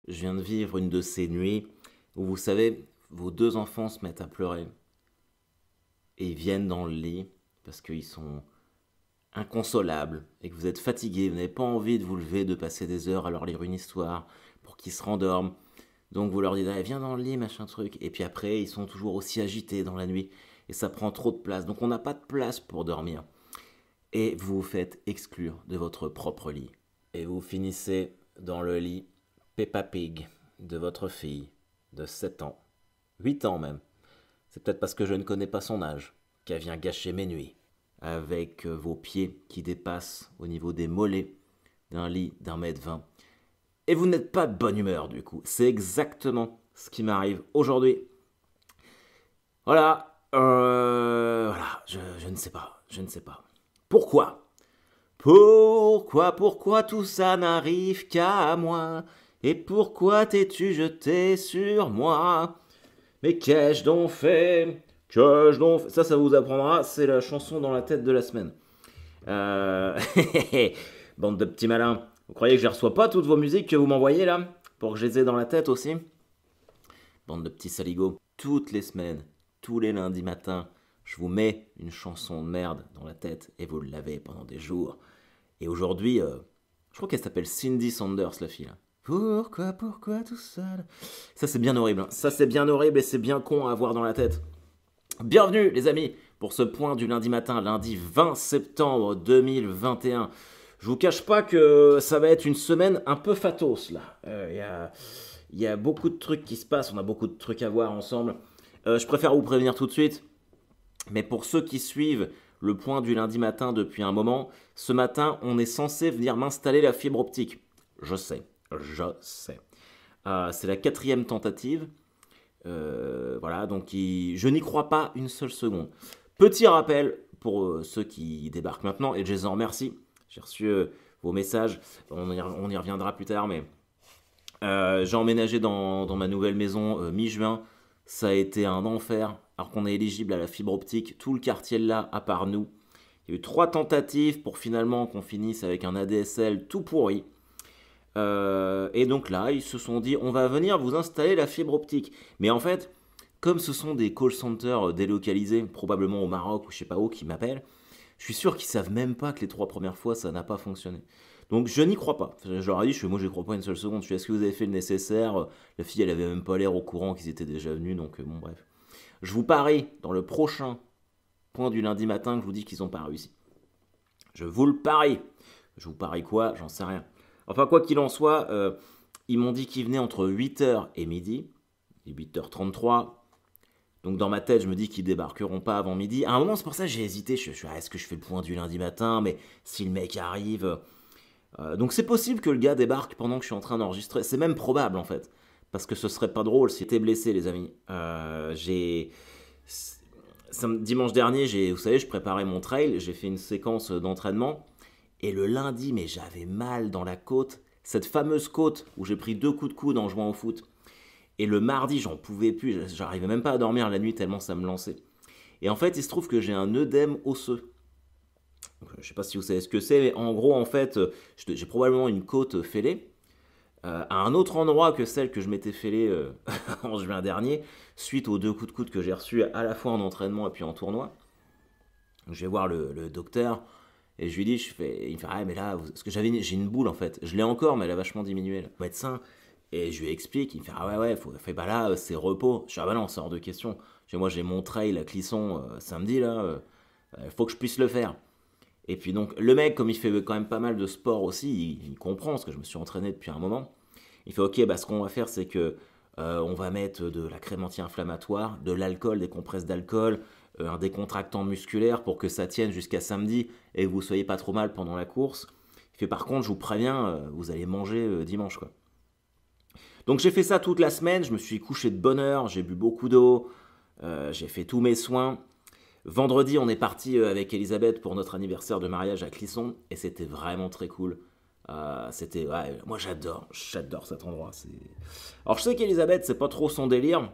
je viens de vivre une de ces nuits où, vous savez, vos deux enfants se mettent à pleurer et ils viennent dans le lit parce qu'ils sont inconsolables et que vous êtes fatigué, vous n'avez pas envie de vous lever, de passer des heures à leur lire une histoire pour qu'ils se rendorment. Donc vous leur dites, allez, viens dans le lit, machin truc. Et puis après, ils sont toujours aussi agités dans la nuit et ça prend trop de place. Donc on n'a pas de place pour dormir. Et vous vous faites exclure de votre propre lit. Et vous finissez dans le lit Peppa Pig de votre fille de 7 ans, 8 ans même. C'est peut-être parce que je ne connais pas son âge qu'elle vient gâcher mes nuits. Avec vos pieds qui dépassent au niveau des mollets d'un lit d'1,20 m. Et vous n'êtes pas de bonne humeur du coup. C'est exactement ce qui m'arrive aujourd'hui. Voilà. Voilà. Je ne sais pas. Je ne sais pas. Pourquoi Pourquoi tout ça n'arrive qu'à moi? Et pourquoi t'es-tu jeté sur moi? Mais qu'ai-je donc fait? Qu'ai-je donc fait? Ça vous apprendra, c'est la chanson dans la tête de la semaine. Euh... Bande de petits malins. Vous croyez que je ne reçois pas toutes vos musiques que vous m'envoyez là? Pour que je les ai dans la tête aussi? Bande de petits saligots. Toutes les semaines, tous les lundis matins, je vous mets une chanson de merde dans la tête et vous l'avez pendant des jours. Et aujourd'hui, je crois qu'elle s'appelle Cindy Sanders, la fille. Là. Pourquoi tout ça? Ça c'est bien horrible. Hein. Ça c'est bien horrible et c'est bien con à avoir dans la tête. Bienvenue les amis pour ce point du lundi matin, lundi 20 septembre 2021. Je vous cache pas que ça va être une semaine un peu fatos là. Il y a beaucoup de trucs qui se passent, on a beaucoup de trucs à voir ensemble. Je préfère vous prévenir tout de suite. Mais pour ceux qui suivent le point du lundi matin depuis un moment, ce matin, on est censé venir m'installer la fibre optique. Je sais. C'est la 4e tentative. Voilà, donc je n'y crois pas une seule seconde. Petit rappel pour ceux qui débarquent maintenant, et je les en remercie. J'ai reçu vos messages, on y reviendra plus tard, mais j'ai emménagé dans ma nouvelle maison mi-juin. Ça a été un enfer, alors qu'on est éligible à la fibre optique. Tout le quartier là, à part nous. Il y a eu 3 tentatives pour finalement qu'on finisse avec un ADSL tout pourri. Et donc là, ils se sont dit, on va venir vous installer la fibre optique. Mais en fait, comme ce sont des call centers délocalisés, probablement au Maroc ou je sais pas où, qui m'appellent, je suis sûr qu'ils savent même pas que les 3 premières fois, ça n'a pas fonctionné. Donc je n'y crois pas. Je leur ai dit, moi je n'y crois pas une seule seconde. Est-ce que vous avez fait le nécessaire? La fille, elle avait même pas l'air au courant qu'ils étaient déjà venus, donc bon bref. Je vous parie, dans le prochain point du lundi matin, que je vous dis qu'ils n'ont pas réussi. Je vous le parie. Je vous parie quoi? J'en sais rien. Enfin, quoi qu'il en soit, ils m'ont dit qu'ils venaient entre 8h et midi. 8h33. Donc dans ma tête, je me dis qu'ils débarqueront pas avant midi. À un moment, c'est pour ça que j'ai hésité. Je suis est-ce que je fais le point du lundi matin? Mais si le mec arrive... donc c'est possible que le gars débarque pendant que je suis en train d'enregistrer. C'est même probable en fait. Parce que ce serait pas drôle si j'étais blessé, les amis. Dimanche dernier, vous savez, je préparais mon trail. J'ai fait une séquence d'entraînement. Et le lundi, mais j'avais mal dans la côte. Cette fameuse côte où j'ai pris 2 coups de coude en jouant au foot. Et le mardi, j'en pouvais plus. J'arrivais même pas à dormir la nuit tellement ça me lançait. Et en fait, il se trouve que j'ai un œdème osseux. Je sais pas si vous savez ce que c'est, mais en gros, en fait, j'ai probablement une côte fêlée. À un autre endroit que celle que je m'étais fêlée en juin dernier, suite aux 2 coups de coude que j'ai reçus à la fois en entraînement et puis en tournoi. Je vais voir le docteur. Et je lui dis, il me fait, ah mais là, parce que j'ai une boule en fait. Je l'ai encore, mais elle a vachement diminué. Là. Le médecin, et je lui explique, il me fait, ah ouais, bah là, c'est repos. Je dis, ah bah non, c'est hors de question. Moi, j'ai mon trail à Clisson samedi, là, il faut que je puisse le faire. Et puis donc, le mec, comme il fait quand même pas mal de sport aussi, il comprend, parce que je me suis entraîné depuis un moment. Il fait, ok, bah ce qu'on va faire, c'est que on va mettre de la crème anti-inflammatoire, de l'alcool, des compresses d'alcool, un décontractant musculaire pour que ça tienne jusqu'à samedi et que vous soyez pas trop mal pendant la course. Il fait par contre, je vous préviens, vous allez manger dimanche quoi. Donc j'ai fait ça toute la semaine, je me suis couché de bonne heure, j'ai bu beaucoup d'eau, j'ai fait tous mes soins. Vendredi, on est parti avec Elisabeth pour notre anniversaire de mariage à Clisson et c'était vraiment très cool. Moi j'adore cet endroit. Alors je sais qu'Elisabeth, c'est pas trop son délire,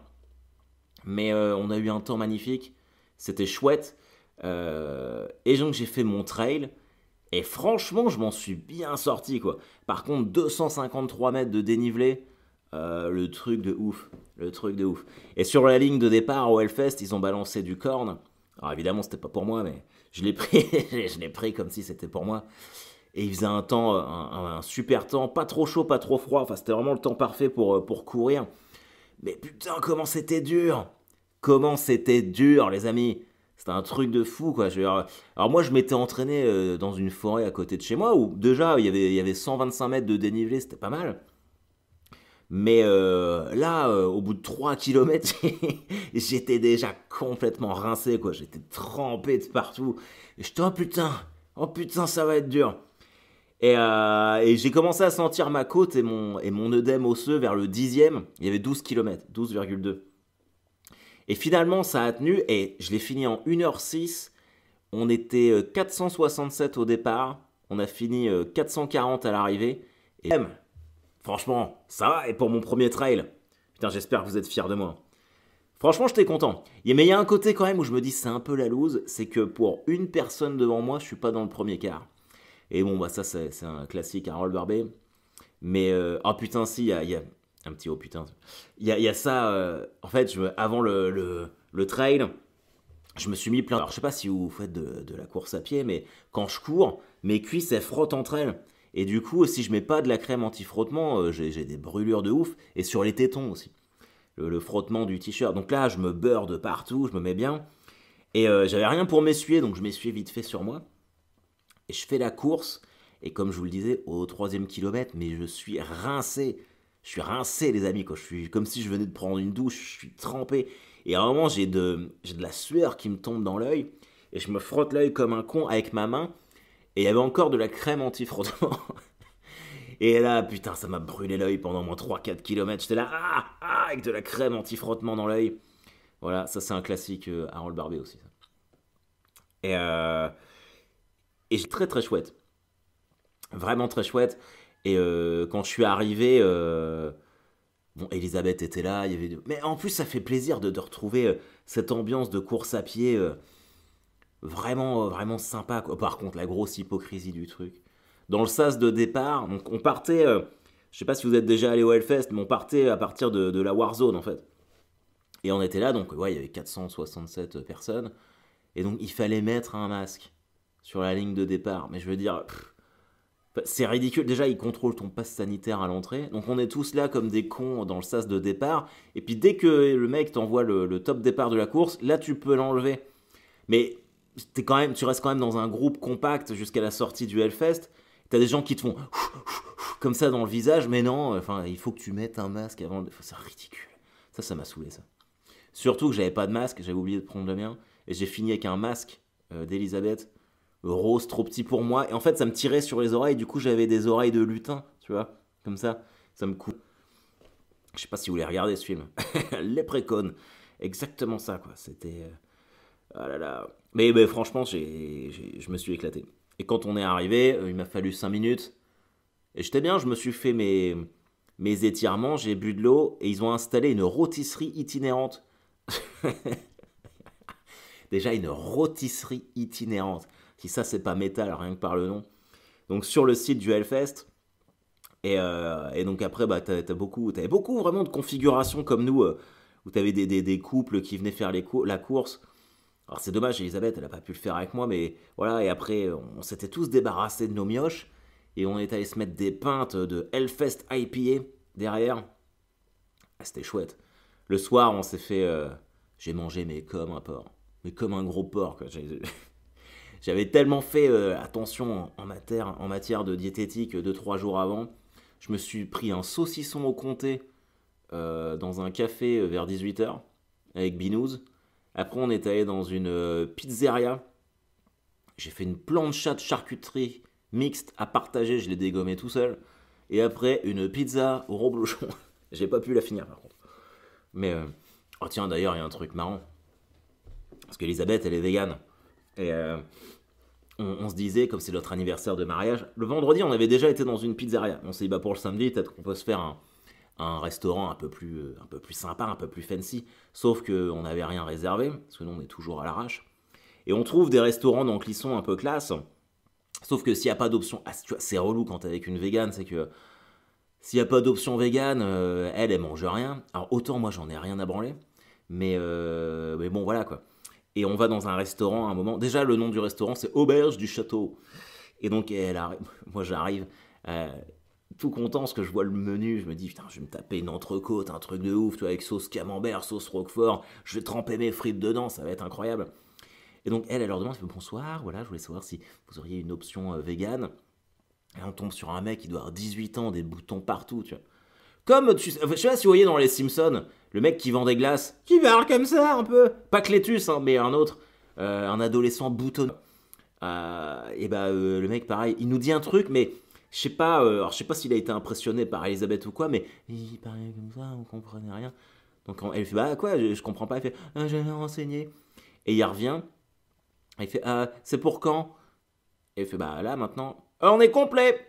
mais on a eu un temps magnifique. C'était chouette. Et donc j'ai fait mon trail. Et franchement, je m'en suis bien sorti quoi. Par contre, 253 mètres de dénivelé, Le truc de ouf. Le truc de ouf. Et sur la ligne de départ au Hellfest, ils ont balancé du corn. Alors évidemment, c'était pas pour moi, mais je l'ai pris, je l'ai pris comme si c'était pour moi. Et il faisait un temps, un super temps, pas trop chaud, pas trop froid. Enfin, c'était vraiment le temps parfait pour courir. Mais putain, comment c'était dur! Comment c'était dur, les amis! C'était un truc de fou, quoi. Alors moi, je m'étais entraîné dans une forêt à côté de chez moi, où déjà, il y avait 125 mètres de dénivelé, c'était pas mal. Mais là, au bout de 3 kilomètres, j'étais déjà complètement rincé, quoi. J'étais trempé de partout. Et j'étais, oh putain, ça va être dur. Et j'ai commencé à sentir ma côte et mon œdème osseux vers le 10e. Il y avait 12 km, 12,2. Et finalement, ça a tenu et je l'ai fini en 1h06. On était 467 au départ. On a fini 440 à l'arrivée. Et même, franchement, ça va. Et pour mon premier trail, putain, j'espère que vous êtes fiers de moi. Franchement, j'étais content. Mais il y a un côté quand même où je me dis c'est un peu la loose. C'est que pour une personne devant moi, je suis pas dans le premier quart. Et bon, bah ça, c'est un classique à Harold Barbet. Mais, oh putain, si, il y a un petit oh putain. Il y a ça, en fait, avant le trail, je me suis mis plein. Alors, je sais pas si vous faites de la course à pied, mais quand je cours, mes cuisses, elles frottent entre elles. Et du coup, si je mets pas de la crème anti-frottement, j'ai des brûlures de ouf. Et sur les tétons aussi. Le frottement du t-shirt. Donc là, je me beurre de partout, je me mets bien. Et j'avais rien pour m'essuyer, donc je m'essuyais vite fait sur moi. Et je fais la course, et comme je vous le disais, au 3e kilomètre, mais je suis rincé. Je suis rincé, les amis, quoi. Je suis comme si je venais de prendre une douche, je suis trempé. Et à un moment, j'ai de la sueur qui me tombe dans l'œil, et je me frotte l'œil comme un con avec ma main, et il y avait encore de la crème anti-frottement. Et là, putain, ça m'a brûlé l'œil pendant moins 3-4 kilomètres. J'étais là, avec de la crème anti-frottement dans l'œil. Voilà, ça c'est un classique Harold Barbet aussi. Ça. Et, euh, et c'est très très chouette. Vraiment très chouette. Et quand je suis arrivé, bon, Elisabeth était là, il y avait... Mais en plus, ça fait plaisir de retrouver cette ambiance de course à pied vraiment, vraiment sympa, quoi. Par contre, la grosse hypocrisie du truc. Dans le sas de départ, donc on partait, je sais pas si vous êtes déjà allé au Hellfest, mais on partait à partir de la Warzone en fait. Et on était là, donc ouais, il y avait 467 personnes. Et donc il fallait mettre un masque sur la ligne de départ. Mais je veux dire, c'est ridicule. Déjà, ils contrôlent ton passe sanitaire à l'entrée. Donc on est tous là comme des cons dans le sas de départ. Et puis dès que le mec t'envoie le top départ de la course, là tu peux l'enlever. Mais tu restes quand même dans un groupe compact jusqu'à la sortie du Hellfest. T'as des gens qui te font comme ça dans le visage, mais non, enfin, il faut que tu mettes un masque avant. C'est ridicule. Ça m'a saoulé, ça. Surtout que j'avais pas de masque, j'avais oublié de prendre le mien. Et j'ai fini avec un masque d'Elisabeth, rose, trop petit pour moi. Et en fait, ça me tirait sur les oreilles. Du coup, j'avais des oreilles de lutin, tu vois, comme ça. Ça me coûte. Je sais pas si vous voulez regarder ce film. Les précones. Exactement ça, quoi. C'était. Ah là là. Mais franchement, je me suis éclaté. Et quand on est arrivé, il m'a fallu 5 minutes. Et j'étais bien, je me suis fait mes étirements, j'ai bu de l'eau et ils ont installé une rôtisserie itinérante. Déjà une rôtisserie itinérante. Si ça c'est pas métal, rien que par le nom. Donc sur le site du Hellfest. Et donc après, bah, t'avais beaucoup vraiment de configurations comme nous, où t'avais des couples qui venaient faire la course. Alors c'est dommage, Elisabeth, elle n'a pas pu le faire avec moi, mais voilà, et après, on s'était tous débarrassés de nos mioches, et on est allé se mettre des pintes de Hellfest IPA derrière. Ah, c'était chouette. Le soir, on s'est fait... j'ai mangé, mais comme un porc. Mais comme un gros porc, quoi. J'avais tellement fait attention en matière de diététique 2-3 jours avant. Je me suis pris un saucisson au comté dans un café vers 18h avec Binous. Après, on est allé dans une pizzeria. J'ai fait une plancha de charcuterie mixte à partager. Je l'ai dégommé tout seul. Et après, une pizza au reblochon. J'ai pas pu la finir, par contre. Mais, oh tiens, d'ailleurs, il y a un truc marrant. Parce qu'Elisabeth, elle est végane. Et on se disait, comme c'est notre anniversaire de mariage, le vendredi, on avait déjà été dans une pizzeria. On s'est dit, bah pour le samedi, peut-être qu'on peut se faire un restaurant un peu plus sympa, un peu plus fancy. Sauf qu'on n'avait rien réservé, parce que nous, on est toujours à l'arrache. Et on trouve des restaurants dans Clisson un peu classe. Sauf que s'il n'y a pas d'option, tu vois, c'est relou quand t'es avec une végane, c'est que s'il n'y a pas d'option vegan, elle mange rien. Alors autant moi j'en ai rien à branler, mais bon voilà quoi. Et on va dans un restaurant à un moment. Déjà le nom du restaurant c'est Auberge du Château. Et donc elle arrive, moi j'arrive euh, tout content parce que je vois le menu, je me dis putain je vais me taper une entrecôte, un truc de ouf, tu vois, avec sauce camembert, sauce roquefort, je vais tremper mes frites dedans, ça va être incroyable. Et donc elle leur demande, bonsoir, voilà, je voulais savoir si vous auriez une option vegan. Et on tombe sur un mec qui doit avoir 18 ans, des boutons partout, tu vois. Comme, je sais pas si vous voyez dans les Simpsons, le mec qui vend des glaces, qui parle comme ça un peu. Pas Clétus, hein, mais un autre, un adolescent boutonneux. Le mec, pareil, il nous dit un truc, mais je sais pas, alors je sais pas s'il a été impressionné par Elisabeth ou quoi, mais il parlait comme ça, on comprenait rien. Donc elle fait, bah quoi, je comprends pas, elle fait, je vais renseigner. Et il revient, il fait, c'est pour quand? Et il fait, bah là maintenant, on est complet.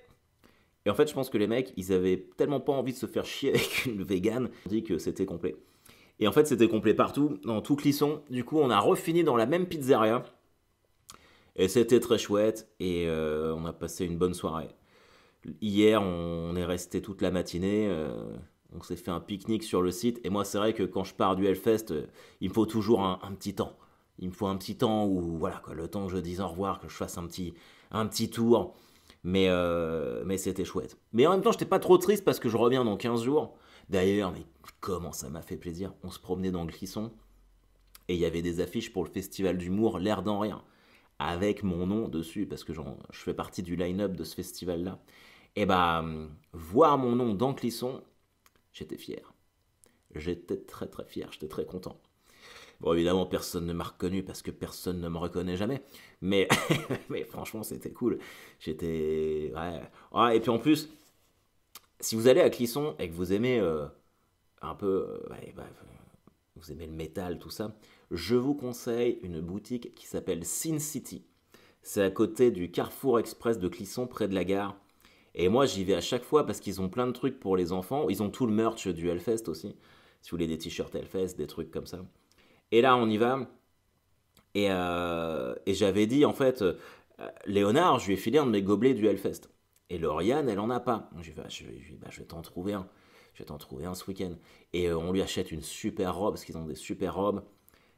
Et en fait, je pense que les mecs, ils avaient tellement pas envie de se faire chier avec une végane, on dit que c'était complet. Et en fait, c'était complet partout, dans tout Clisson. Du coup, on a refini dans la même pizzeria. Et c'était très chouette. Et on a passé une bonne soirée. Hier, on est resté toute la matinée. On s'est fait un pique-nique sur le site. Et moi, c'est vrai que quand je pars du Hellfest, il me faut toujours un petit temps. Il me faut un petit temps où, voilà, quoi, le temps que je dise au revoir, que je fasse un petit tour. Mais c'était chouette. Mais en même temps, j'étais pas trop triste parce que je reviens dans 15 jours. D'ailleurs, mais comment ça m'a fait plaisir. On se promenait dans le Clisson et il y avait des affiches pour le festival d'humour L'air d'en rien avec mon nom dessus parce que je fais partie du line-up de ce festival-là. Et bah, voir mon nom dans Clisson, j'étais fier. J'étais très très fier, j'étais très content. Bon, évidemment, personne ne m'a reconnu parce que personne ne me reconnaît jamais. Mais, mais franchement, c'était cool. J'étais. Ouais. Ah, et puis en plus, si vous allez à Clisson et que vous aimez un peu. Vous aimez le métal, tout ça, je vous conseille une boutique qui s'appelle Sin City. C'est à côté du Carrefour Express de Clisson, près de la gare. Et moi, j'y vais à chaque fois parce qu'ils ont plein de trucs pour les enfants. Ils ont tout le merch du Hellfest aussi. Si vous voulez des t-shirts Hellfest, des trucs comme ça. Et là, on y va. Et j'avais dit, en fait, Léonard, je lui ai filé un de mes gobelets du Hellfest. Et Lauriane, elle en a pas. Je vais t'en trouver un. Je vais t'en trouver un ce week-end. Et on lui achète une super robe, parce qu'ils ont des super robes.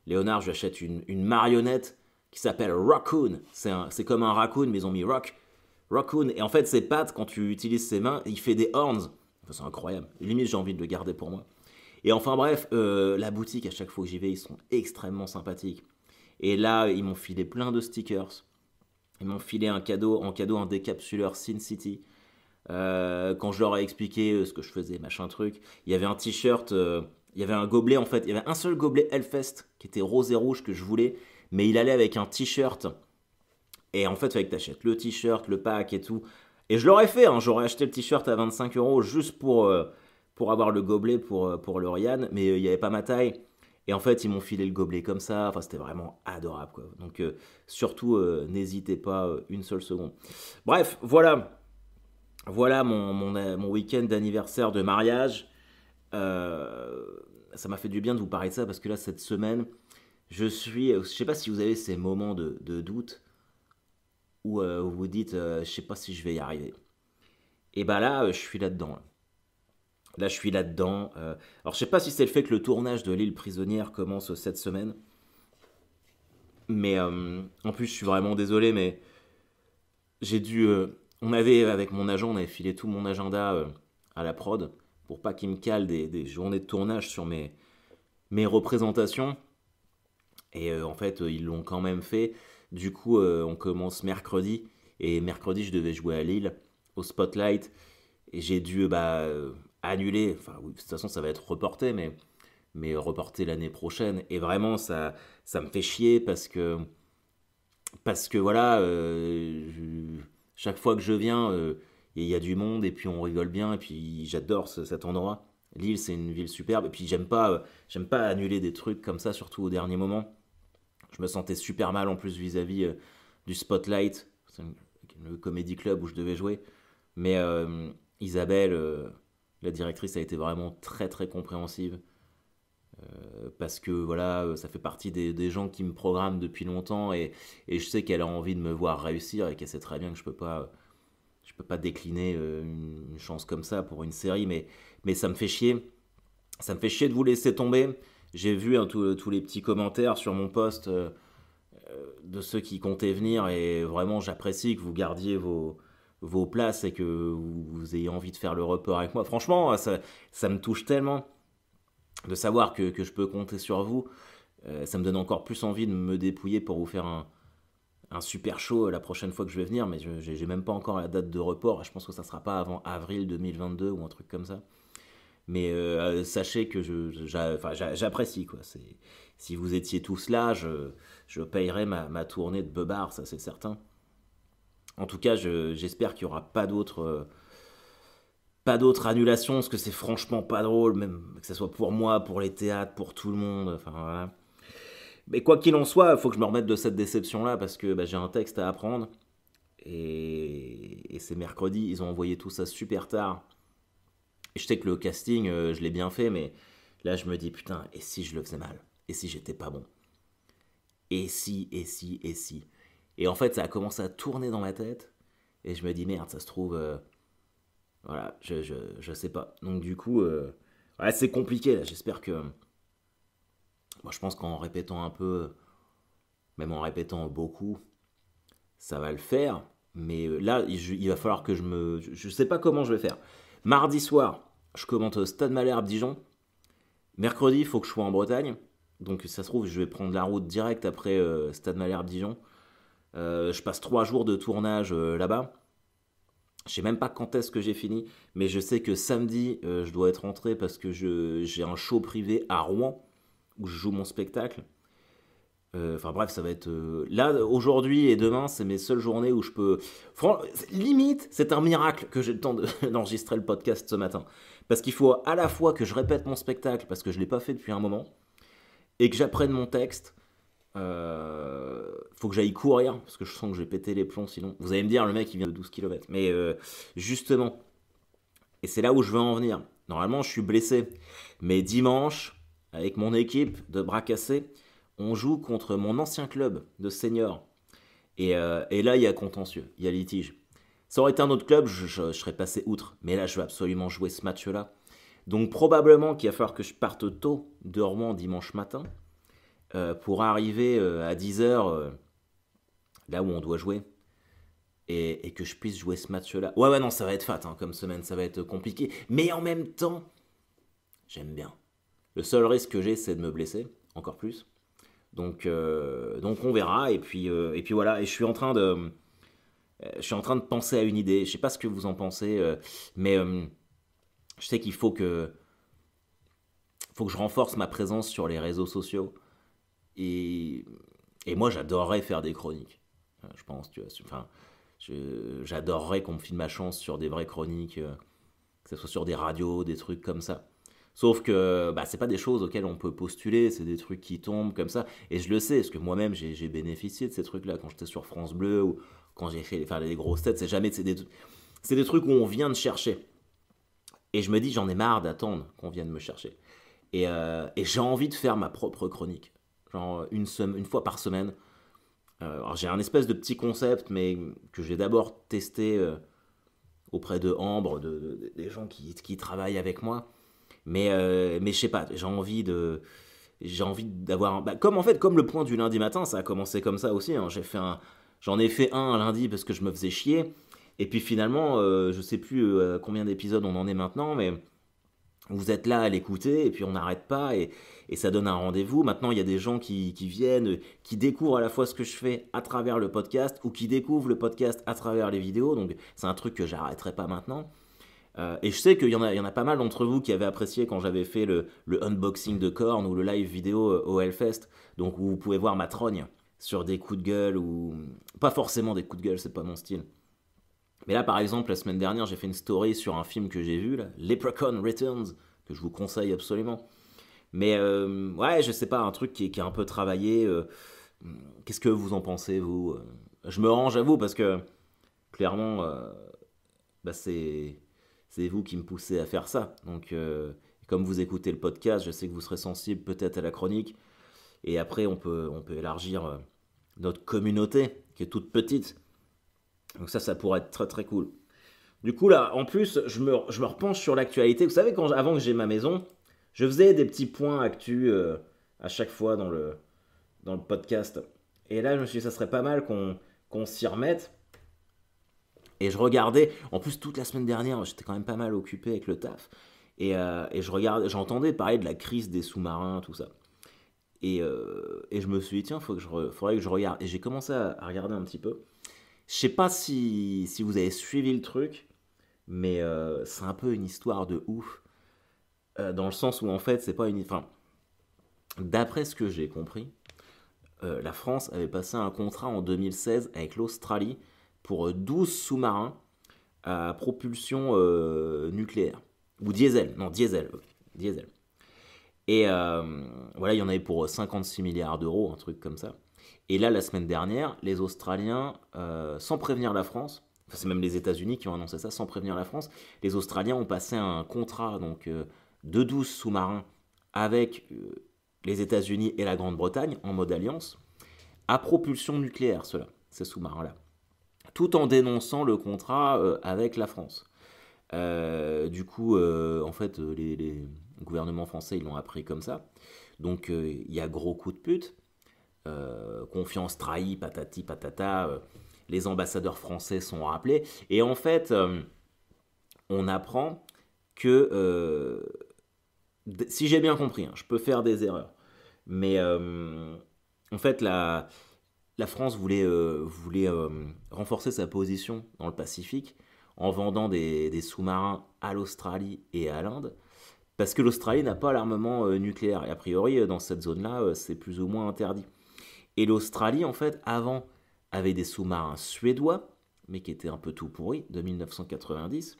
Léonard, je lui achète une marionnette qui s'appelle Raccoon. C'est comme un raccoon, mais ils ont mis Raccoon. Et en fait, ses pattes, quand tu utilises ses mains, il fait des horns. Enfin, c'est incroyable. Limite, j'ai envie de le garder pour moi. Et enfin bref, la boutique, à chaque fois que j'y vais, ils sont extrêmement sympathiques. Et là, ils m'ont filé plein de stickers. Ils m'ont filé en cadeau un décapsuleur Sin City. Quand je leur ai expliqué ce que je faisais, machin truc, il y avait un t-shirt, il y avait un gobelet en fait, il y avait un seul gobelet Hellfest qui était rose et rouge que je voulais, mais il allait avec un t-shirt. Et en fait, il fallait que t'achètes le t-shirt, le pack et tout. Et je l'aurais fait, hein, j'aurais acheté le t-shirt à 25 € juste pour avoir le gobelet pour Lauriane, mais il n'y avait pas ma taille. Et en fait, ils m'ont filé le gobelet comme ça. Enfin, c'était vraiment adorable, quoi. Donc, surtout, n'hésitez pas une seule seconde. Bref, voilà. Voilà mon week-end d'anniversaire de mariage. Euh, Ça m'a fait du bien de vous parler de ça parce que là, cette semaine, je sais pas si vous avez ces moments de doute où vous vous dites, je sais pas si je vais y arriver. Et bah là, je suis là-dedans. Là, je suis là-dedans. Alors, je sais pas si c'est le fait que le tournage de l'île prisonnière commence cette semaine. Mais en plus, je suis vraiment désolé, mais j'ai dû. Avec mon agent, on avait filé tout mon agenda à la prod pour pas qu'il me cale des journées de tournage sur mes représentations. Et en fait, ils l'ont quand même fait. Du coup, on commence mercredi. Et mercredi, je devais jouer à Lille, au Spotlight. Et j'ai dû annuler. Enfin, oui, de toute façon, ça va être reporté, mais reporté l'année prochaine. Et vraiment, ça me fait chier parce que voilà, chaque fois que je viens, il y a du monde et puis on rigole bien. Et puis j'adore cet endroit. Lille, c'est une ville superbe. Et puis j'aime pas annuler des trucs comme ça, surtout au dernier moment. Je me sentais super mal en plus vis-à-vis du Spotlight, c'est le comédie club où je devais jouer. Mais Isabelle, la directrice, a été vraiment très très compréhensive. Parce que voilà, ça fait partie des gens qui me programment depuis longtemps et je sais qu'elle a envie de me voir réussir et qu'elle sait très bien que Je peux pas décliner une chance comme ça pour une série, mais ça me fait chier. Ça me fait chier de vous laisser tomber. J'ai vu tous les petits commentaires sur mon post de ceux qui comptaient venir et vraiment j'apprécie que vous gardiez vos places et que vous ayez envie de faire le report avec moi. Franchement, ça me touche tellement de savoir que je peux compter sur vous. Ça me donne encore plus envie de me dépouiller pour vous faire un super show la prochaine fois que je vais venir, mais j'ai même pas encore la date de report. Je pense que ça sera pas avant avril 2022 ou un truc comme ça. Mais sachez que j'apprécie quoi. Si vous étiez tous là, je payerai ma tournée de Beubard, ça c'est certain. En tout cas, j'espère qu'il n'y aura pas d'autres annulations, parce que c'est franchement pas drôle, même que ce soit pour moi, pour les théâtres, pour tout le monde. Enfin voilà. Mais quoi qu'il en soit, il faut que je me remette de cette déception-là, parce que j'ai un texte à apprendre. Et c'est mercredi, ils ont envoyé tout ça super tard. Et je sais que le casting, je l'ai bien fait, mais là je me dis, putain, et si je le faisais mal? Et si j'étais pas bon? Et si, et si, et si? Et en fait, ça a commencé à tourner dans ma tête, et je me dis, merde, ça se trouve, voilà, je sais pas. Donc du coup, ouais, c'est compliqué, là, j'espère que... Moi, je pense qu'en répétant un peu, même en répétant beaucoup, ça va le faire. Mais là, il va falloir que je sais pas comment je vais faire. Mardi soir, je commente Stade Malherbe Dijon. Mercredi, il faut que je sois en Bretagne. Donc ça se trouve, je vais prendre la route direct après Stade Malherbe Dijon. Je passe 3 jours de tournage là-bas. Je sais même pas quand est-ce que j'ai fini, mais je sais que samedi, je dois être rentré parce que j'ai un show privé à Rouen où je joue mon spectacle. Enfin bref, ça va être... Là, aujourd'hui et demain, c'est mes seules journées où je peux... Limite, c'est un miracle que j'ai le temps d'enregistrer le podcast ce matin. Parce qu'il faut à la fois que je répète mon spectacle, parce que je ne l'ai pas fait depuis un moment, et que j'apprenne mon texte. Faut que j'aille courir, parce que je sens que je vais péter les plombs sinon. Vous allez me dire, le mec, il vient de 12 km. Mais justement, et c'est là où je veux en venir. Normalement, je suis blessé. Mais dimanche, avec mon équipe de bras cassés, on joue contre mon ancien club de seniors. Et là, il y a contentieux, il y a litige. Ça aurait été un autre club, je serais passé outre. Mais là, je veux absolument jouer ce match-là. Donc probablement qu'il va falloir que je parte tôt de Rouen dimanche matin pour arriver à 10h là où on doit jouer et que je puisse jouer ce match-là. Ouais, non, ça va être fat hein, comme semaine, ça va être compliqué. Mais en même temps, j'aime bien. Le seul risque que j'ai, c'est de me blesser, encore plus. Donc on verra. Et puis voilà. Et je suis en train de penser à une idée. Je sais pas ce que vous en pensez, mais je sais qu'il faut que je renforce ma présence sur les réseaux sociaux. Et, et moi, j'adorerais faire des chroniques. Je pense, tu vois. Enfin, j'adorerais qu'on me file ma chance sur des vraies chroniques, que ce soit sur des radios, des trucs comme ça. Sauf que c'est pas des choses auxquelles on peut postuler, c'est des trucs qui tombent comme ça. Et je le sais, parce que moi-même j'ai bénéficié de ces trucs-là quand j'étais sur France Bleu ou quand j'ai fait faire les grosses têtes. C'est des trucs où on vient de chercher. Et je me dis, j'en ai marre d'attendre qu'on vienne me chercher. Et j'ai envie de faire ma propre chronique. Genre une fois par semaine. Alors j'ai un espèce de petit concept, mais que j'ai d'abord testé auprès de Ambre, des gens qui travaillent avec moi. Mais je sais pas, j'ai envie d'avoir comme le point du lundi matin, ça a commencé comme ça aussi. Hein. J'en ai fait un lundi parce que je me faisais chier. Et puis finalement, je sais plus combien d'épisodes on en est maintenant, mais vous êtes là à l'écouter et puis on n'arrête pas et ça donne un rendez-vous. Maintenant, il y a des gens qui viennent, qui découvrent à la fois ce que je fais à travers le podcast ou qui découvrent le podcast à travers les vidéos. Donc c'est un truc que j'arrêterai pas maintenant. Et je sais qu'il y en a pas mal d'entre vous qui avaient apprécié quand j'avais fait le unboxing de Korn ou le live vidéo au Hellfest. Donc où vous pouvez voir ma trogne sur des coups de gueule ou... Pas forcément des coups de gueule, c'est pas mon style. Mais là, par exemple, la semaine dernière, j'ai fait une story sur un film que j'ai vu, là, Leprechaun Returns, que je vous conseille absolument. Mais ouais, je sais pas, un truc qui est un peu travaillé. Qu'est-ce que vous en pensez, vous? Je me range à vous parce que, clairement, c'est vous qui me poussez à faire ça. Donc, comme vous écoutez le podcast, je sais que vous serez sensible peut-être à la chronique. Et après, on peut élargir notre communauté, qui est toute petite. Donc ça pourrait être très très cool. Du coup, là, en plus, je me repenche sur l'actualité. Vous savez, avant que j'ai ma maison, je faisais des petits points actus à chaque fois dans le podcast. Et là, je me suis dit, ça serait pas mal qu'on s'y remette. Et je regardais, en plus, toute la semaine dernière, j'étais quand même pas mal occupé avec le taf. Et je regardais, j'entendais parler de la crise des sous-marins, tout ça. Et je me suis dit, tiens, faudrait que je regarde. Et j'ai commencé à regarder un petit peu. Je sais pas si vous avez suivi le truc, mais c'est un peu une histoire de ouf. Dans le sens où, en fait, c'est pas une. Enfin, d'après ce que j'ai compris, la France avait passé un contrat en 2016 avec l'Australie pour 12 sous-marins à propulsion nucléaire. Ou diesel, non, diesel. Diesel. Et voilà, il y en avait pour 56 milliards d'euros, un truc comme ça. Et là, la semaine dernière, les Australiens, sans prévenir la France, enfin, c'est même les États-Unis qui ont annoncé ça, sans prévenir la France, les Australiens ont passé un contrat donc, de 12 sous-marins avec les États-Unis et la Grande-Bretagne en mode alliance, à propulsion nucléaire, ces sous-marins-là, tout en dénonçant le contrat avec la France. Du coup, en fait, les gouvernements français, ils l'ont appris comme ça. Donc, il y a gros coup de pute. Confiance trahie, patati patata. Les ambassadeurs français sont rappelés. Et en fait, on apprend que, si j'ai bien compris, hein, je peux faire des erreurs, mais en fait, la France voulait renforcer sa position dans le Pacifique en vendant des sous-marins à l'Australie et à l'Inde, parce que l'Australie n'a pas l'armement nucléaire. Et a priori, dans cette zone-là, c'est plus ou moins interdit. Et l'Australie, en fait, avant, avait des sous-marins suédois, mais qui étaient un peu tout pourris, de 1990,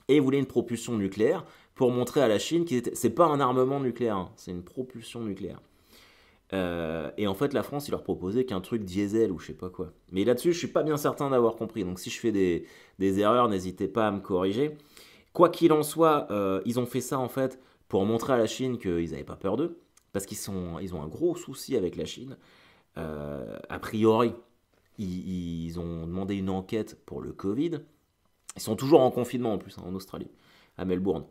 et voulait une propulsion nucléaire pour montrer à la Chine que c'est pas un armement nucléaire, hein, c'est une propulsion nucléaire. Et en fait, la France, il leur proposait qu'un truc diesel ou je sais pas quoi. Mais là-dessus, je suis pas bien certain d'avoir compris. Donc, si je fais des erreurs, n'hésitez pas à me corriger. Quoi qu'il en soit, ils ont fait ça en fait pour montrer à la Chine qu'ils n'avaient pas peur d'eux, parce ils ont un gros souci avec la Chine. A priori, ils ont demandé une enquête pour le Covid. Ils sont toujours en confinement en plus, hein, en Australie, à Melbourne.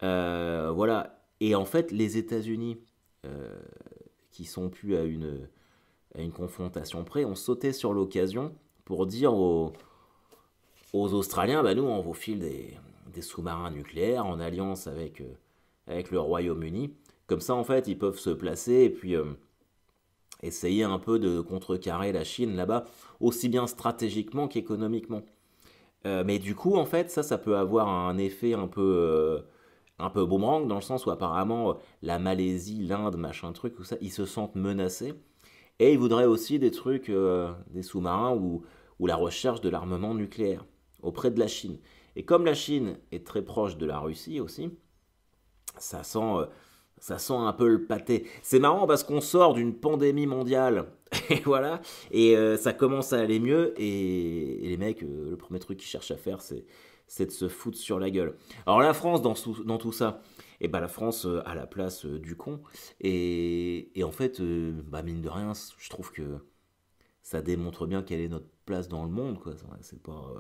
Voilà. Et en fait, les États-Unis, euh, qui sont plus à une confrontation près, ont sauté sur l'occasion pour dire aux Australiens, bah nous, on vous file des sous-marins nucléaires en alliance avec le Royaume-Uni. Comme ça, en fait, ils peuvent se placer et puis essayer un peu de contrecarrer la Chine là-bas, aussi bien stratégiquement qu'économiquement. Mais du coup, en fait, ça peut avoir un effet un peu boomerang, dans le sens où apparemment la Malaisie, l'Inde, machin truc, tout ça, ils se sentent menacés. Et ils voudraient aussi des trucs, des sous-marins ou la recherche de l'armement nucléaire auprès de la Chine. Et comme la Chine est très proche de la Russie aussi, ça sent, euh, ça sent un peu le pâté. C'est marrant parce qu'on sort d'une pandémie mondiale, et voilà, et ça commence à aller mieux, et les mecs, le premier truc qu'ils cherchent à faire, c'est de se foutre sur la gueule. Alors la France, dans tout ça, et ben la France a la place du con, et en fait, bah mine de rien, je trouve que ça démontre bien quelle est notre place dans le monde, quoi. C'est pas...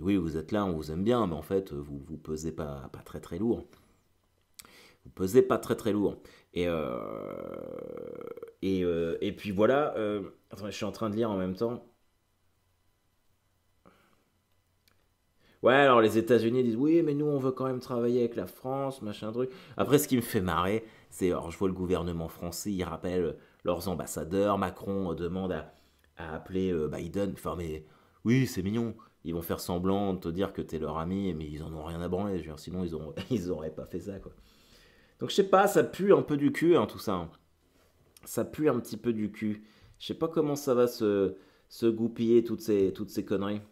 oui, vous êtes là, on vous aime bien, mais en fait, vous pesez pas très très lourd. Vous pesez pas très très lourd. Et, et puis voilà. Attends, je suis en train de lire en même temps. Ouais, alors les États-Unis disent oui, mais nous on veut quand même travailler avec la France, machin truc. Après, ce qui me fait marrer, c'est, alors je vois le gouvernement français, ils rappellent leurs ambassadeurs. Macron demande à appeler Biden. Enfin, mais oui, c'est mignon. Ils vont faire semblant de te dire que t'es leur ami, mais ils en ont rien à branler. Je veux dire, sinon, ils auraient pas fait ça, quoi. Donc, je sais pas, ça pue un peu du cul, hein, tout ça, hein. Ça pue un petit peu du cul. Je sais pas comment ça va se goupiller, toutes ces conneries.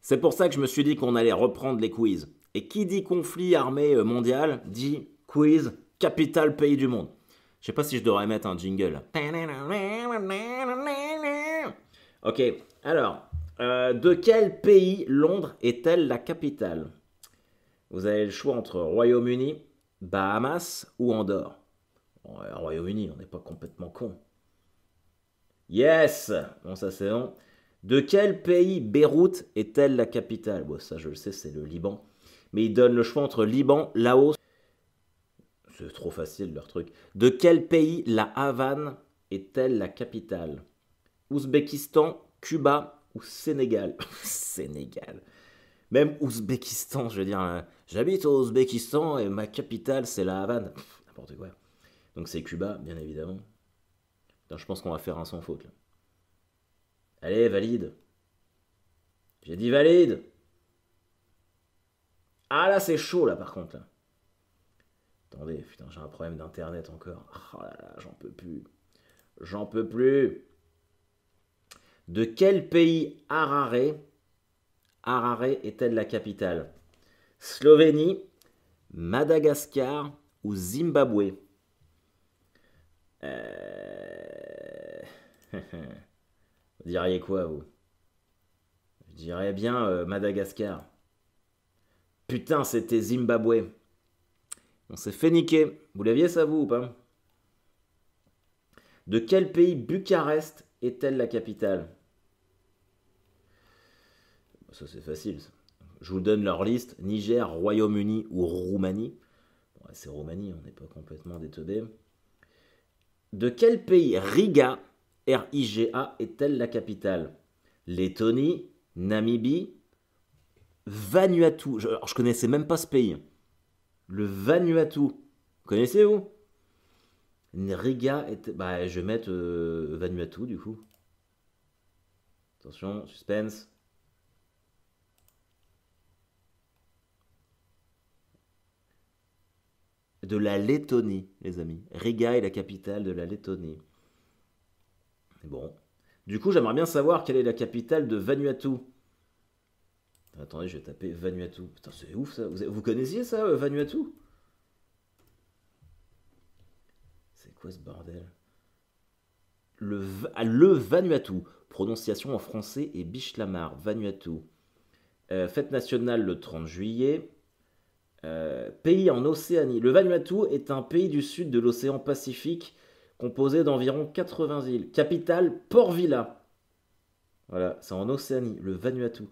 C'est pour ça que je me suis dit qu'on allait reprendre les quiz. Et qui dit conflit armé mondial dit quiz capital pays du monde. Je sais pas si je devrais mettre un jingle. Ok, alors, de quel pays Londres est-elle la capitale? Vous avez le choix entre Royaume-Uni, Bahamas ou Andorre. Bon, Royaume-Uni, on n'est pas complètement con. Yes! Bon, ça c'est bon. De quel pays Beyrouth est-elle la capitale? Bon, ça je le sais, c'est le Liban. Mais ils donnent le choix entre Liban, Laos. C'est trop facile leur truc. De quel pays la Havane est-elle la capitale? Ouzbékistan, Cuba ou Sénégal? Sénégal. Même Ouzbékistan, je veux dire, j'habite au Ouzbékistan et ma capitale c'est la Havane. N'importe quoi. Donc c'est Cuba, bien évidemment. Putain, je pense qu'on va faire un sans faute là. Allez, valide. J'ai dit valide. Ah là, c'est chaud là par contre là. Attendez, putain, j'ai un problème d'internet encore. Oh là là, j'en peux plus. J'en peux plus. De quel pays Harare est-elle la capitale? Slovénie, Madagascar ou Zimbabwe? Vous diriez quoi, vous? Je dirais bien Madagascar. Putain, c'était Zimbabwe. On s'est fait niquer. Vous l'aviez ça, vous, ou pas? De quel pays Bucarest est-elle la capitale? Ça, c'est facile. Ça. Je vous donne leur liste. Niger, Royaume-Uni ou Roumanie. Bon, c'est Roumanie, on n'est pas complètement déteubé. De quel pays Riga, R-I-G-A, est-elle la capitale? Lettonie, Namibie, Vanuatu. Je connaissais même pas ce pays. Le Vanuatu. Vous connaissez, vous? Riga est... Bah, je vais mettre Vanuatu, du coup. Attention, suspense. De la Lettonie, les amis. Riga est la capitale de la Lettonie. Bon. Du coup, j'aimerais bien savoir quelle est la capitale de Vanuatu. Attendez, je vais taper Vanuatu. Putain, c'est ouf ça. Vous connaissiez ça, Vanuatu? C'est quoi ce bordel? Le Vanuatu. Prononciation en français et Bichlamar. Vanuatu. Fête nationale le 30 juillet. Pays en Océanie. Le Vanuatu est un pays du sud de l'océan Pacifique composé d'environ 80 îles. Capitale, Port Vila. Voilà, c'est en Océanie, le Vanuatu.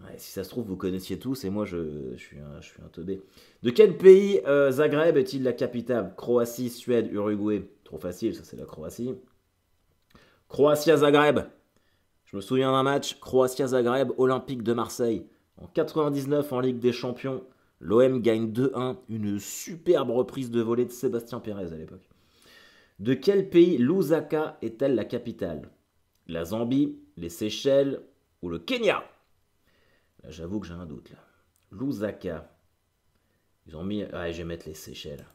Ouais, si ça se trouve, vous connaissiez tous et moi je suis un teubé. De quel pays Zagreb est-il la capitale? Croatie, Suède, Uruguay. Trop facile, ça c'est la Croatie. Croatia-Zagreb. Je me souviens d'un match, Croatia-Zagreb, Olympique de Marseille. En 99 en Ligue des Champions, l'OM gagne 2-1, une superbe reprise de volée de Sébastien Pérez à l'époque. De quel pays Lusaka est-elle la capitale? La Zambie, les Seychelles ou le Kenya? Là, j'avoue que j'ai un doute là. Lusaka. Ils ont mis... Ouais, je vais mettre les Seychelles.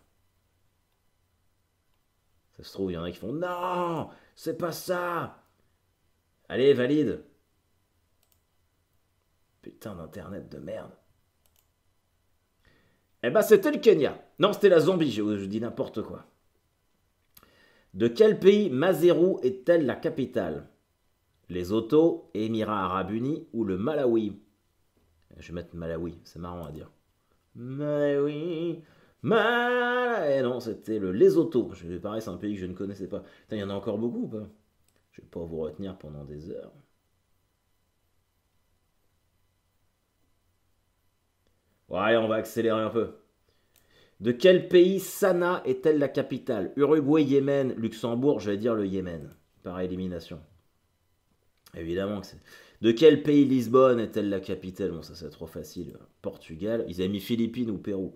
Ça se trouve, il y en a qui font... Non, c'est pas ça. Allez, valide. Putain d'internet de merde. Eh ben, c'était le Kenya. Non, c'était la Zambie, je dis n'importe quoi. De quel pays Maseru est-elle la capitale? Les Otto, Émirats Arabes Unis ou le Malawi? Je vais mettre Malawi, c'est marrant à dire. Malawi, Malawi. Eh non, c'était le Lesotho. Pareil, c'est un pays que je ne connaissais pas. Putain, il y en a encore beaucoup ou pas? Je vais pas vous retenir pendant des heures. Bon, allez, on va accélérer un peu. De quel pays Sanaa est-elle la capitale? Uruguay, Yémen, Luxembourg, je vais dire le Yémen. Par élimination. Évidemment que c'est... De quel pays Lisbonne est-elle la capitale? Bon, ça c'est trop facile. Portugal. Ils avaient mis Philippines ou Pérou.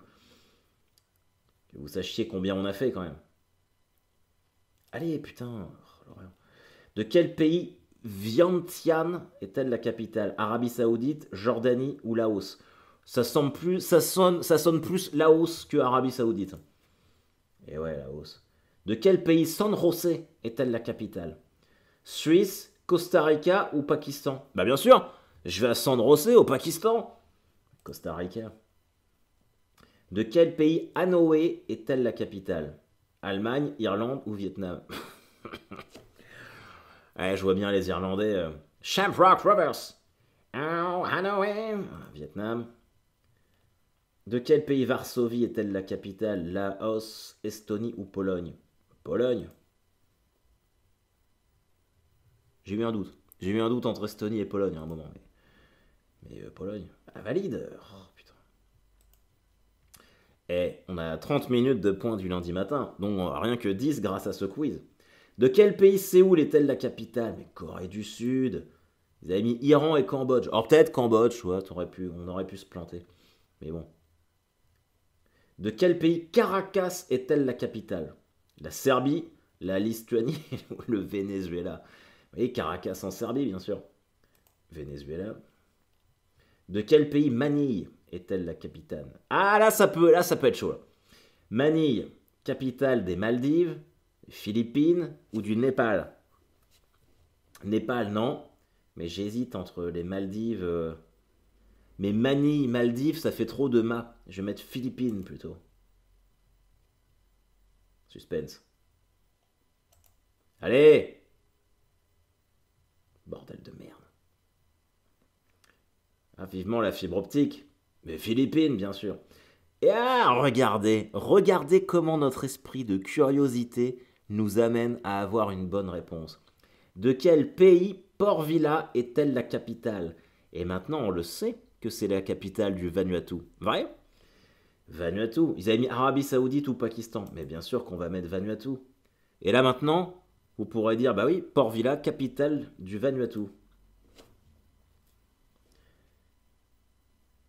Que vous sachiez combien on a fait quand même. Allez, putain. De quel pays Vientiane est-elle la capitale? Arabie Saoudite, Jordanie ou Laos? Ça sonne plus Laos que Arabie Saoudite. Et ouais, Laos. De quel pays San José est-elle la capitale? Suisse, Costa Rica ou Pakistan? Bah bien sûr, je vais à San José au Pakistan. Costa Rica. De quel pays Hanoï est-elle la capitale? Allemagne, Irlande ou Vietnam? Ouais, je vois bien les Irlandais. Shamrock Rovers. Oh, Hanoï. Vietnam. De quel pays Varsovie est-elle la capitale? Laos, Estonie ou Pologne? Pologne. J'ai eu un doute. J'ai eu un doute entre Estonie et Pologne à un moment. Mais Pologne, ah, valide. Oh, putain. Eh, on a 30 minutes de points du lundi matin, donc rien que 10 grâce à ce quiz. De quel pays Séoul est-elle la capitale? Mais Corée du Sud. Ils avaient mis Iran et Cambodge. Alors peut-être Cambodge, ouais, on aurait pu se planter. Mais bon. De quel pays Caracas est-elle la capitale? La Serbie, la Lituanie ou le Venezuela? Vous voyez, Caracas en Serbie, bien sûr. Venezuela. De quel pays Manille est-elle la capitale? Ah, là, ça peut être chaud. Là. Manille, capitale des Maldives, Philippines ou du Népal? Népal, non. Mais j'hésite entre les Maldives. Mais Manille, Maldives, ça fait trop de ma. Je vais mettre Philippines plutôt. Suspense. Allez! Bordel de merde. Ah, vivement la fibre optique. Mais Philippines, bien sûr. Et ah, regardez comment notre esprit de curiosité nous amène à avoir une bonne réponse. De quel pays Port Vila est-elle la capitale? Et maintenant, on le sait que c'est la capitale du Vanuatu. Vrai? Vanuatu. Ils avaient mis Arabie Saoudite ou Pakistan. Mais bien sûr qu'on va mettre Vanuatu. Et là maintenant, vous pourrez dire, bah oui, Port Vila, capitale du Vanuatu.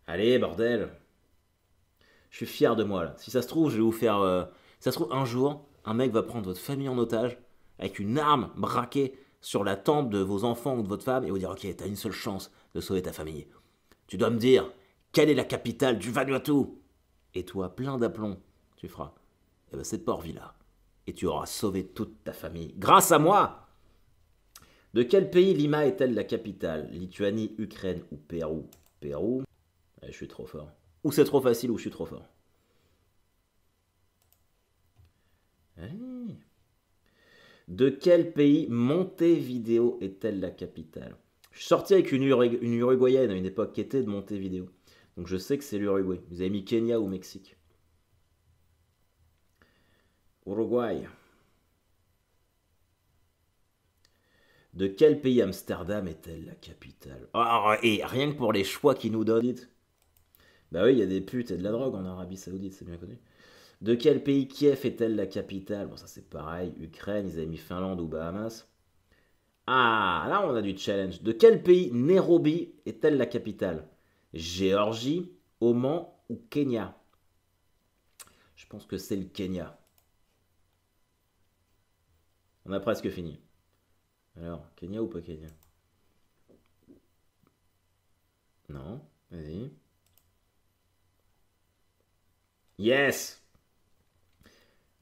Allez, bordel. Je suis fier de moi là. Si ça se trouve, je vais vous faire. Si ça se trouve, un jour, un mec va prendre votre famille en otage avec une arme braquée sur la tempe de vos enfants ou de votre femme et vous dire, ok, t'as une seule chance de sauver ta famille. Tu dois me dire quelle est la capitale du Vanuatu. Et toi, plein d'aplomb, tu feras. Eh ben, c'est Port Vila. Et tu auras sauvé toute ta famille grâce à moi. De quel pays Lima est-elle la capitale? Lituanie, Ukraine ou Pérou? Pérou. Je suis trop fort. Ou c'est trop facile ou je suis trop fort. Allez. De quel pays Montevideo est-elle la capitale? Je suis sorti avec une Uruguayenne à une époque qui était de Montevideo. Donc je sais que c'est l'Uruguay. Vous avez mis Kenya ou Mexique? Uruguay. De quel pays Amsterdam est-elle la capitale? Oh, et rien que pour les choix qu'ils nous donnent. Bah oui, il y a des putes et de la drogue en Arabie Saoudite, c'est bien connu. De quel pays Kiev est-elle la capitale? Bon, ça c'est pareil. Ukraine, ils avaient mis Finlande ou Bahamas. Ah, là on a du challenge. De quel pays Nairobi est-elle la capitale? Géorgie, Oman ou Kenya? Je pense que c'est le Kenya. On a presque fini. Alors, Kenya ou pas Kenya? Non, vas-y. Yes!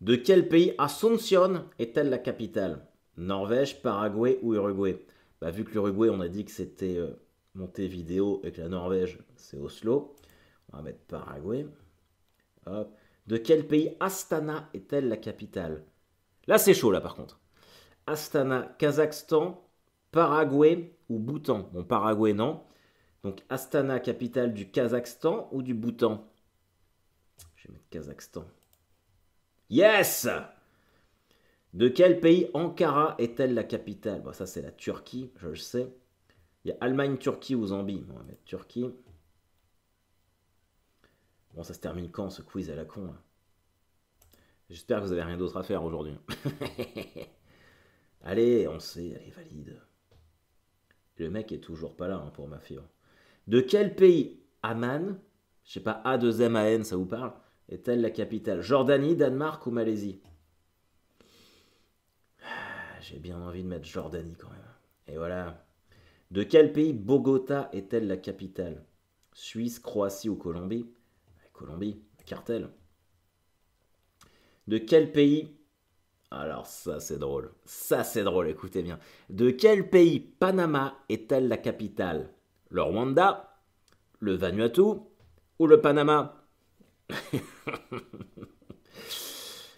De quel pays Asunción est-elle la capitale? Norvège, Paraguay ou Uruguay? Bah, vu que l'Uruguay, on a dit que c'était Montevideo et que la Norvège, c'est Oslo. On va mettre Paraguay. Hop. De quel pays Astana est-elle la capitale? Là, c'est chaud, là, par contre. Astana, Kazakhstan, Paraguay ou Bhoutan? Bon, Paraguay, non. Donc, Astana, capitale du Kazakhstan ou du Bhoutan? Je vais mettre Kazakhstan. Yes! De quel pays Ankara est-elle la capitale? Bon, ça, c'est la Turquie, je le sais. Il y a Allemagne, Turquie ou Zambie. On va mettre Turquie. Bon, ça se termine quand, ce quiz à la con? J'espère que vous n'avez rien d'autre à faire aujourd'hui. Allez, on sait, allez, valide. Le mec est toujours pas là pour ma fibre. De quel pays Amman, je sais pas, A2MAN, ça vous parle, est-elle la capitale? Jordanie, Danemark ou Malaisie? J'ai bien envie de mettre Jordanie quand même. Et voilà. De quel pays Bogota est-elle la capitale? Suisse, Croatie ou Colombie? Colombie, cartel. De quel pays... Alors ça c'est drôle. Ça c'est drôle, écoutez bien. De quel pays Panama est-elle la capitale? Le Rwanda, le Vanuatu ou le Panama?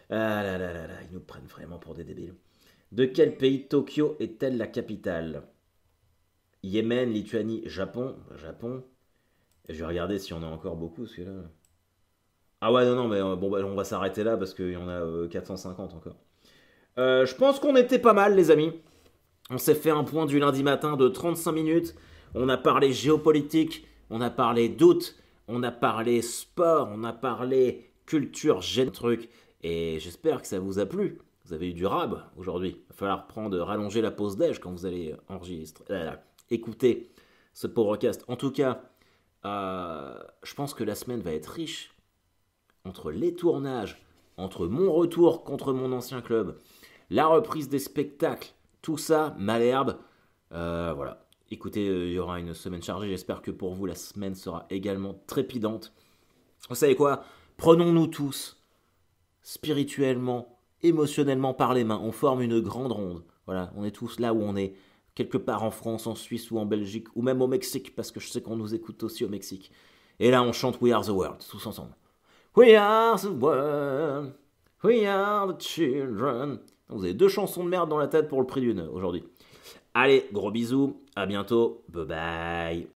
Ah là là là là, ils nous prennent vraiment pour des débiles. De quel pays Tokyo est-elle la capitale? Yémen, Lituanie, Japon. Japon. Et je vais regarder si on a encore beaucoup, parce que là... Ah ouais, non, non, mais bon, bah, on va s'arrêter là, parce qu'il y en a 450 encore. Je pense qu'on était pas mal, les amis. On s'est fait un point du lundi matin de 35 minutes. On a parlé géopolitique, on a parlé doute, on a parlé sport, on a parlé culture, gêne truc. Et j'espère que ça vous a plu. Vous avez eu du rab aujourd'hui. Il va falloir rallonger la pause déj quand vous allez enregistrer, écouter ce podcast. En tout cas, je pense que la semaine va être riche entre les tournages, entre mon retour contre mon ancien club, la reprise des spectacles, tout ça, Malherbe. Voilà. Écoutez, il y aura une semaine chargée. J'espère que pour vous, la semaine sera également trépidante. Vous savez quoi? Prenons-nous tous, spirituellement, émotionnellement par les mains. On forme une grande ronde. Voilà, on est tous là où on est. Quelque part en France, en Suisse ou en Belgique, ou même au Mexique, parce que je sais qu'on nous écoute aussi au Mexique. Et là, on chante We Are the World, tous ensemble. We are the world, we are the children. Vous avez 2 chansons de merde dans la tête pour le prix d'une aujourd'hui. Allez, gros bisous, à bientôt, bye bye.